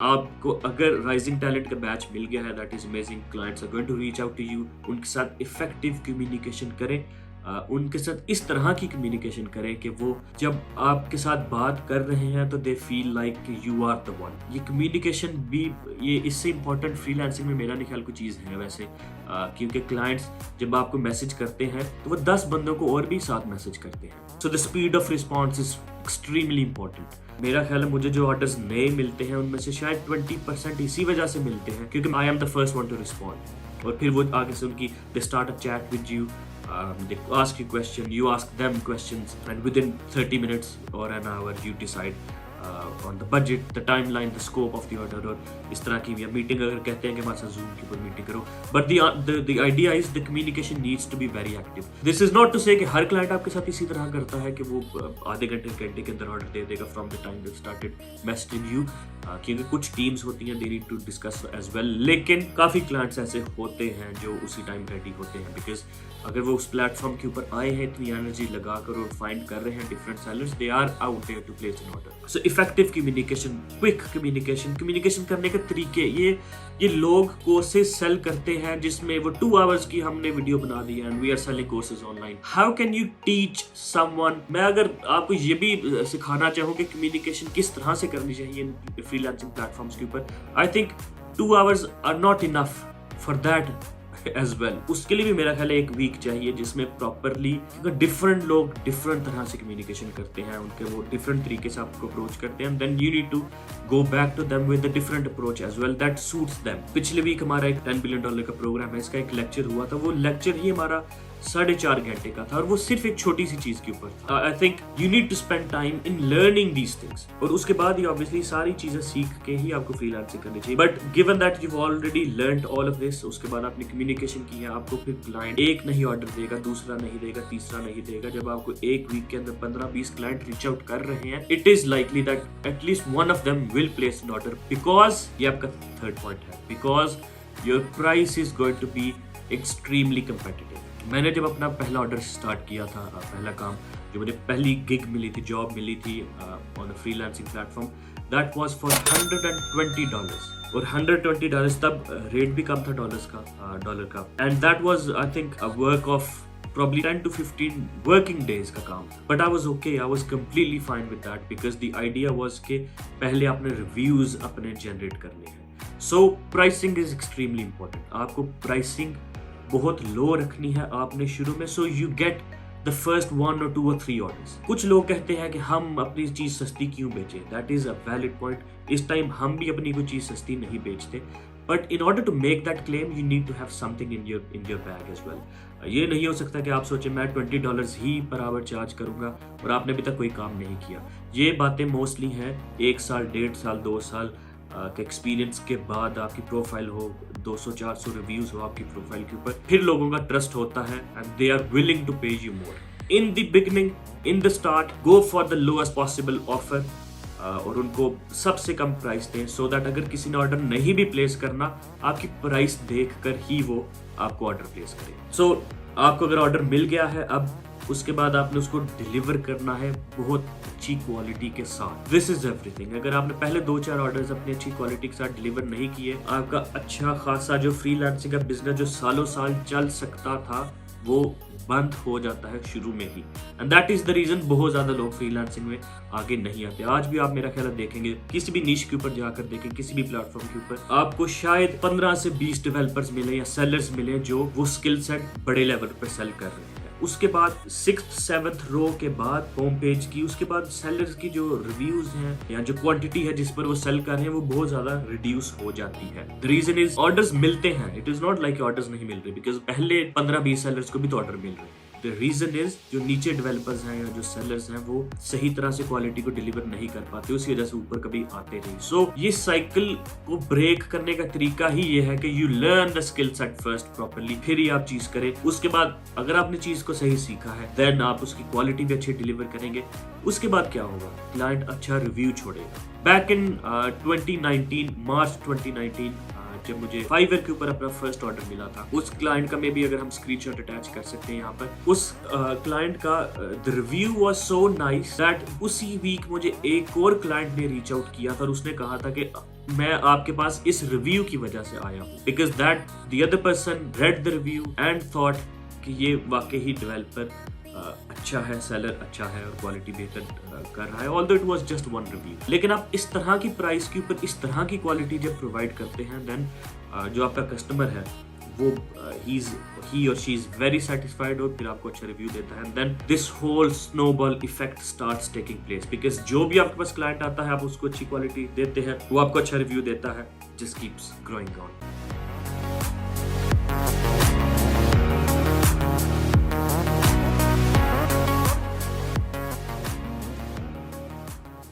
आपको अगर rising talent का बैच मिल गया है, that is amazing. Clients are going to reach out to you. उनके साथ इफेक्टिव कम्युनिकेशन करें। उनके साथ इस तरह की कम्युनिकेशन करें कि वो जब आपके साथ बात कर रहे हैं तो they feel like you are the one. ये कम्युनिकेशन भी, ये इससे इम्पोर्टेंट फ्रीलांसिंग में मेरा नहीं ख्याल कोई चीज़ है वैसे, क्योंकि क्लाइंट्स जब आपको मैसेज करते हैं तो वो 10 बंदों को और भी साथ मैसेज करते हैं। So the speed of response is extremely important. मेरा ख्याल है मुझे जो ऑर्डर्स नए मिलते हैं उनमें से शायद 20% इसी वजह से मिलते हैं क्योंकि I am the first one two respond. और फिर वो आगे से उनकी they start a chat with you, they ask you question, you ask them questions, and within 30 minutes or an hour you decide on the budget, the timeline, the scope of the order। और इस तरह की meeting अगर कहते हैं कि हमारे साथ जूम के ऊपर मीटिंग करो, but the idea is the communication needs to be very active। this is not to say कि हर क्लाइंट आपके साथ इसी तरह करता है कि वो आधे घंटे के अंदर ऑर्डर दे देगा from the time they started messaging you, क्योंकि कुछ टीम्स होती हैं they need to discuss as well. लेकिन काफ़ी क्लाइंट्स ऐसे होते हैं जो उसी टाइम रेडी होते हैं, बिकॉज अगर वो उस प्लेटफॉर्म के ऊपर आए हैं इतनी एनर्जी लगाकर और फाइंड कर रहे हैं different sellers, they are out there to place an order. So effective communication, quick communication करने के तरीके, ये लोग कोर्सेज सेल करते हैं जिसमें वो 2 आवर्स की हमने वीडियो बना दी and we are selling courses online. How can you teach someone? मैं अगर आपको ये भी सिखाना चाहूँ कि कम्युनिकेशन किस तरह से करनी चाहिए फ्रीलांसिंग प्लेटफॉर्म्स के ऊपर, I think 2 hours are not enough for that as well. उसके लिए भी मेरा ख्याल है 1 वीक चाहिए जिसमें प्रॉपरली, क्योंकि डिफरेंट लोग डिफरेंट तरह से कम्युनिकेशन करते हैं, उनके वो डिफरेंट तरीके से आपको अप्रोच करते हैं, then you need to go back to them with a different approach as well that suits them. पिछले वीक हमारा एक $10 बिलियन का प्रोग्राम है, इसका एक लेक्चर हुआ था। वो लेक्चर ही हमारा 4.5 घंटे का था और वो सिर्फ एक छोटी सी चीज के ऊपर था। I think you need to spend time in learning these things, और उसके बाद ही ऑब्वियसली सारी चीजें सीख के ही आपको फ्रीलांसिंग करनी चाहिए। But given that you already learned all of this, उसके बाद आपने कम्युनिकेशन किया, आपको फिर क्लाइंट एक नहीं ऑर्डर देगा, दूसरा नहीं देगा, तीसरा नहीं देगा। जब आपको 1 वीक के अंदर 15-20 क्लाइंट रीच आउट कर रहे हैं, it is likely that at least one of them will place an order, because ये आपका थर्ड पॉइंट है, because your price is going to be extremely competitive. मैंने जब अपना पहला ऑर्डर स्टार्ट किया था, पहला काम जो मुझे पहली गिग मिली थी, जॉब मिली थी on a freelancing platform, that was for $120। और $120 तब रेट भी कम था डॉलर का, and that was I think a work of probably 10 to 15 working days का काम था। But I was okay, I was completely fine with that because the idea was कि पहले आपने रिव्यूज अपने जनरेट करने हैं। So pricing is extremely important। आपको प्राइसिंग बहुत लो रखनी है आपने शुरू में, so you get the first 1 or 2 or 3 orders। कुछ लोग कहते हैं कि हम अपनी चीज सस्ती क्यों बेचें, that is a valid point। इस टाइम हम भी अपनी कोई चीज सस्ती नहीं बेचते, but in order to make that claim you need to have something in your bag as well। ये नहीं हो सकता कि आप सोचें मैं $20 ही पर आवर चार्ज करूंगा और आपने अभी तक कोई काम नहीं किया। ये बातें मोस्टली हैं 1 साल, 1.5 साल, 2 साल के एक्सपीरियंस के बाद, आपकी प्रोफाइल हो, 200-400 रिव्यूज हो आपकी प्रोफाइल के ऊपर, फिर लोगों का ट्रस्ट होता है and they are willing to pay you more. In the beginning, in the start, go for the lowest possible offer और उनको सबसे कम प्राइस दें, सो दैट अगर किसी ने ऑर्डर नहीं भी प्लेस करना, आपकी प्राइस देखकर ही वो आपको ऑर्डर प्लेस करे। सो आपको अगर ऑर्डर मिल गया है, अब उसके बाद आपने उसको डिलीवर करना है बहुत अच्छी क्वालिटी के साथ। This is everything. अगर आपने पहले 2-4 ऑर्डर्स अपनी अच्छी क्वालिटी के साथ डिलीवर नहीं किए, आपका अच्छा खासा जो फ्रीलांसिंग का बिजनेस जो सालों साल चल सकता था, वो बंद हो जाता है शुरू में ही। And that is the reason बहुत ज्यादा लोग फ्रीलांसिंग में आगे नहीं आते। आज भी आप मेरा ख्याल देखेंगे, किसी भी नीश के ऊपर जाकर देखें, किसी भी प्लेटफॉर्म के ऊपर, आपको शायद 15 से 20 डेवलपर्स मिले या सेलर्स मिले जो वो स्किल सेट बड़े लेवल पर सेल कर रहे हैं। उसके बाद 6th 7th रो के बाद होम पेज की, उसके बाद सेलर्स की जो रिव्यूज हैं या जो क्वांटिटी है जिस पर वो सेल कर रहे हैं, वो बहुत ज्यादा रिड्यूस हो जाती है। द रीजन इज ऑर्डर्स मिलते हैं, it is not like orders नहीं मिल रहे, बिकॉज पहले 15-20 सेलर्स को भी तो ऑर्डर मिल रहे हैं। द रीजन इज जो नीचे डेवलपर्स हैं या जो सेलर्स हैं वो सही तरह से क्वालिटी को डिलीवर नहीं कर पाते, उसी वजह से ऊपर कभी आते नहीं। सो ये साइकिल को ब्रेक करने का तरीका ही ये है कि you learn the skill set first properly, फिर ही आप चीज करें। उसके बाद अगर आपने चीज को सही सीखा है, देन आप उसकी क्वालिटी भी अच्छी डिलीवर करेंगे। उसके बाद क्या होगा, क्लाइंट अच्छा रिव्यू छोड़ेगा। बैक इन 2019, मार्च 2019, जब मुझे फाइवर के ऊपर अपना फर्स्ट ऑर्डर मिला था, उस क्लाइंट का में भी अगर हम स्क्रीनशॉट अटैच कर सकते हैं यहाँ पर, उस क्लाइंट का the review was so nice that उसी वीक मुझे एक और क्लाइंट ने रीच आउट किया था और उसने कहा था कि मैं आपके पास इस रिव्यू की वजह से आया हूँ, because that the other person read the review and thought कि ये वाकई ही डेवलपर अच्छा है, सेलर अच्छा है और क्वालिटी बेहतर कर रहा है, although it was just one review. लेकिन आप इस तरह की प्राइस के ऊपर इस तरह की क्वालिटी जब प्रोवाइड करते हैं, देन जो आपका कस्टमर है वो ही और शी इज वेरी सेटिस्फाइड और फिर आपको अच्छा रिव्यू देता है, then this whole snowball effect starts taking place. Because जो भी आपके पास क्लाइंट आता है, आप उसको अच्छी क्वालिटी देते हैं, वो आपको अच्छा रिव्यू देता है, जस्ट कीप्स ग्रोइंग ऑन।